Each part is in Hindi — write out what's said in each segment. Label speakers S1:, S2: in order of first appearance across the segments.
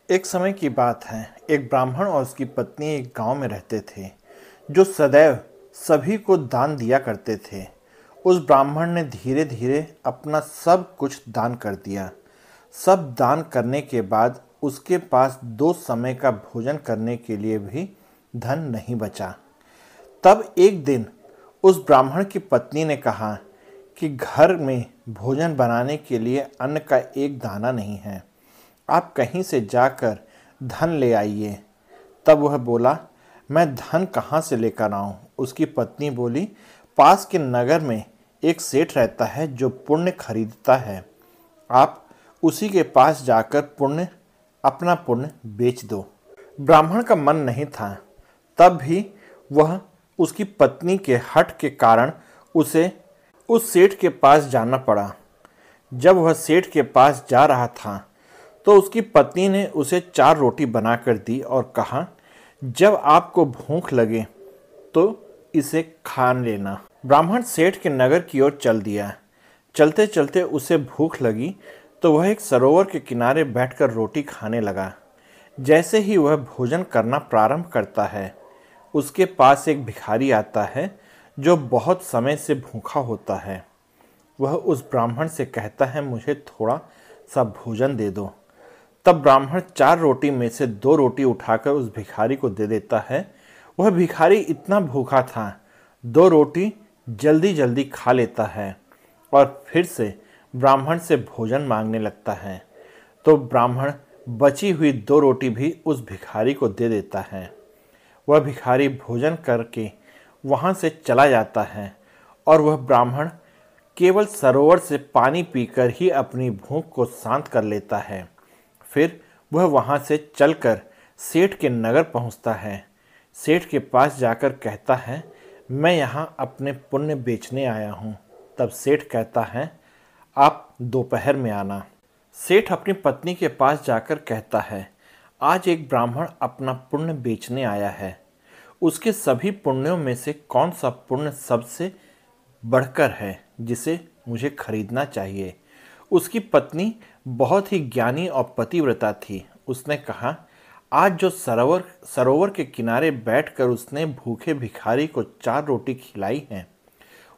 S1: एक समय की बात है। एक ब्राह्मण और उसकी पत्नी एक गांव में रहते थे, जो सदैव सभी को दान दिया करते थे। उस ब्राह्मण ने धीरे धीरे अपना सब कुछ दान कर दिया। सब दान करने के बाद उसके पास 2 समय का भोजन करने के लिए भी धन नहीं बचा। तब एक दिन उस ब्राह्मण की पत्नी ने कहा कि घर में भोजन बनाने के लिए अन्न का एक दाना नहीं है, आप कहीं से जाकर धन ले आइए। तब वह बोला, मैं धन कहाँ से लेकर आऊं? उसकी पत्नी बोली, पास के नगर में एक सेठ रहता है जो पुण्य खरीदता है, आप उसी के पास जाकर अपना पुण्य बेच दो। ब्राह्मण का मन नहीं था, तब भी वह उसकी पत्नी के हठ के कारण उसे उस सेठ के पास जाना पड़ा। जब वह सेठ के पास जा रहा था तो उसकी पत्नी ने उसे 4 रोटी बनाकर दी और कहा, जब आपको भूख लगे तो इसे खा लेना। ब्राह्मण सेठ के नगर की ओर चल दिया। चलते चलते उसे भूख लगी तो वह एक सरोवर के किनारे बैठकर रोटी खाने लगा। जैसे ही वह भोजन करना प्रारंभ करता है, उसके पास एक भिखारी आता है जो बहुत समय से भूखा होता है। वह उस ब्राह्मण से कहता है, मुझे थोड़ा सा भोजन दे दो। तब ब्राह्मण 4 रोटी में से 2 रोटी उठाकर उस भिखारी को दे देता है। वह भिखारी इतना भूखा था, 2 रोटी जल्दी जल्दी खा लेता है और फिर से ब्राह्मण से भोजन मांगने लगता है। तो ब्राह्मण बची हुई 2 रोटी भी उस भिखारी को दे देता है। वह भिखारी भोजन करके वहाँ से चला जाता है और वह ब्राह्मण केवल सरोवर से पानी पीकर ही अपनी भूख को शांत कर लेता है। फिर वह वहाँ से चलकर सेठ के नगर पहुँचता है। सेठ के पास जाकर कहता है, मैं यहाँ अपने पुण्य बेचने आया हूँ। तब सेठ कहता है, आप दोपहर में आना। सेठ अपनी पत्नी के पास जाकर कहता है, आज एक ब्राह्मण अपना पुण्य बेचने आया है। उसके सभी पुण्यों में से कौन सा पुण्य सबसे बढ़कर है जिसे मुझे खरीदना चाहिए। उसकी पत्नी बहुत ही ज्ञानी और पतिव्रता थी। उसने कहा, आज जो सरोवर के किनारे बैठकर उसने भूखे भिखारी को 4 रोटी खिलाई है,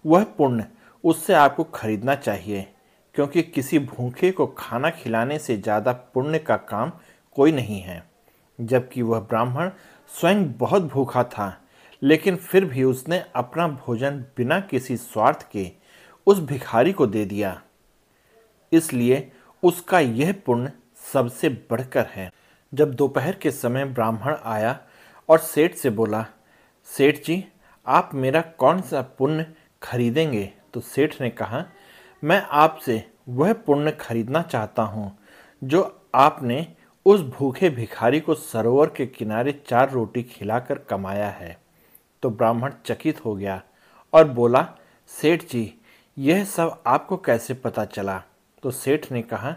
S1: वह पुण्य उससे आपको खरीदना चाहिए, क्योंकि किसी भूखे को खाना खिलाने से ज़्यादा पुण्य का काम कोई नहीं है। जबकि वह ब्राह्मण स्वयं बहुत भूखा था, लेकिन फिर भी उसने अपना भोजन बिना किसी स्वार्थ के उस भिखारी को दे दिया, इसलिए उसका यह पुण्य सबसे बढ़कर है। जब दोपहर के समय ब्राह्मण आया और सेठ से बोला, सेठ जी, आप मेरा कौन सा पुण्य खरीदेंगे? तो सेठ ने कहा, मैं आपसे वह पुण्य खरीदना चाहता हूँ जो आपने उस भूखे भिखारी को सरोवर के किनारे 4 रोटी खिलाकर कमाया है। तो ब्राह्मण चकित हो गया और बोला, सेठ जी, यह सब आपको कैसे पता चला? तो सेठ ने कहा,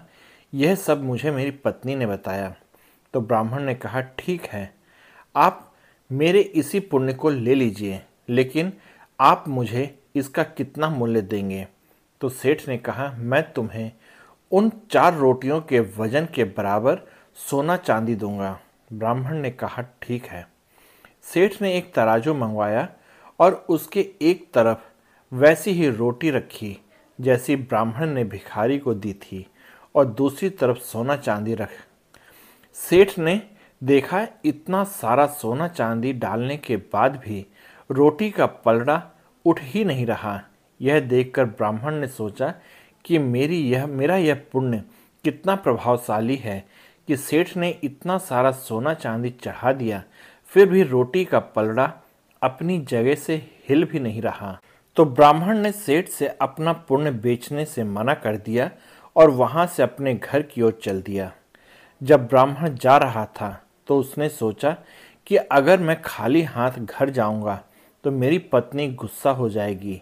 S1: यह सब मुझे मेरी पत्नी ने बताया। तो ब्राह्मण ने कहा, ठीक है, आप मेरे इसी पुण्य को ले लीजिए, लेकिन आप मुझे इसका कितना मूल्य देंगे? तो सेठ ने कहा, मैं तुम्हें उन 4 रोटियों के वजन के बराबर सोना चांदी दूंगा। ब्राह्मण ने कहा, ठीक है। सेठ ने एक तराजू मंगवाया और उसके एक तरफ वैसी ही रोटी रखी जैसी ब्राह्मण ने भिखारी को दी थी और दूसरी तरफ सोना चांदी रख। सेठ ने देखा, इतना सारा सोना चांदी डालने के बाद भी रोटी का पलड़ा उठ ही नहीं रहा। यह देखकर ब्राह्मण ने सोचा कि मेरा यह पुण्य कितना प्रभावशाली है कि सेठ ने इतना सारा सोना चांदी चढ़ा दिया, फिर भी रोटी का पलड़ा अपनी जगह से हिल भी नहीं रहा। तो ब्राह्मण ने सेठ से अपना पुण्य बेचने से मना कर दिया और वहां से अपने घर की ओर चल दिया। जब ब्राह्मण जा रहा था तो उसने सोचा कि अगर मैं खाली हाथ घर जाऊंगा तो मेरी पत्नी गुस्सा हो जाएगी,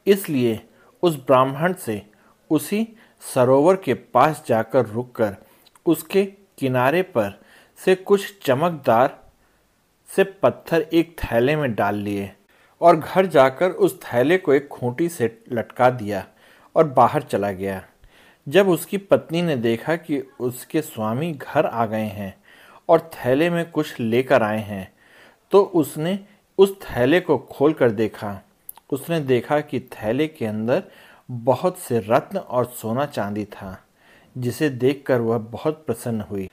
S1: इसलिए उस ब्राह्मण से उसी सरोवर के पास जाकर रुककर उसके किनारे पर से कुछ चमकदार से पत्थर एक थैले में डाल लिए और घर जाकर उस थैले को एक खूंटी से लटका दिया और बाहर चला गया। जब उसकी पत्नी ने देखा कि उसके स्वामी घर आ गए हैं और थैले में कुछ लेकर आए हैं। तो उसने उस थैले को खोल कर देखा। उसने देखा कि थैले के अंदर बहुत से रत्न और सोना चांदी था, जिसे देखकर वह बहुत प्रसन्न हुई।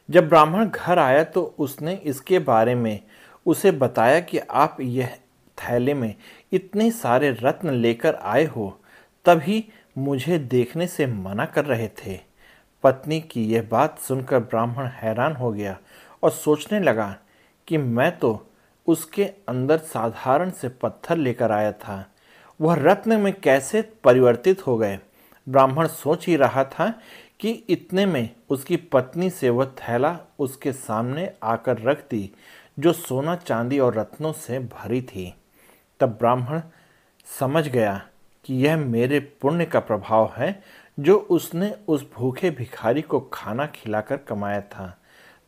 S1: जब ब्राह्मण घर आया तो उसने इसके बारे में उसे बताया कि आप यह थैले में इतने सारे रत्न लेकर आए हो, तभी मुझे देखने से मना कर रहे थे। पत्नी की यह बात सुनकर ब्राह्मण हैरान हो गया और सोचने लगा कि मैं तो उसके अंदर साधारण से पत्थर लेकर आया था, वह रत्न में कैसे परिवर्तित हो गए। ब्राह्मण सोच ही रहा था कि इतने में उसकी पत्नी से वह थैला उसके सामने आकर रख दी, जो सोना चांदी और रत्नों से भरी थी। तब ब्राह्मण समझ गया कि यह मेरे पुण्य का प्रभाव है, जो उसने उस भूखे भिखारी को खाना खिलाकर कमाया था।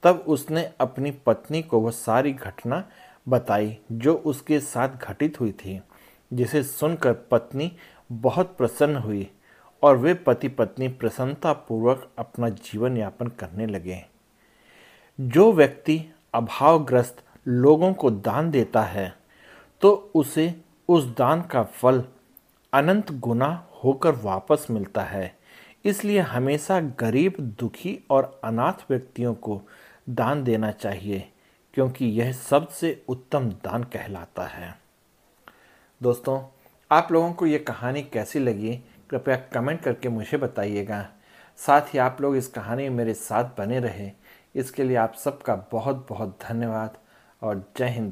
S1: तब उसने अपनी पत्नी को वह सारी घटना बताई जो उसके साथ घटित हुई थी, जिसे सुनकर पत्नी बहुत प्रसन्न हुई और वे पति पत्नी प्रसन्नतापूर्वक अपना जीवन यापन करने लगे। जो व्यक्ति अभावग्रस्त लोगों को दान देता है, तो उसे उस दान का फल अनंत गुना होकर वापस मिलता है। इसलिए हमेशा गरीब, दुखी और अनाथ व्यक्तियों को दान देना चाहिए, क्योंकि यह सबसे उत्तम दान कहलाता है। दोस्तों, आप लोगों को ये कहानी कैसी लगी, कृपया कमेंट करके मुझे बताइएगा। साथ ही आप लोग इस कहानी में मेरे साथ बने रहे, इसके लिए आप सबका बहुत बहुत धन्यवाद और जय हिंद।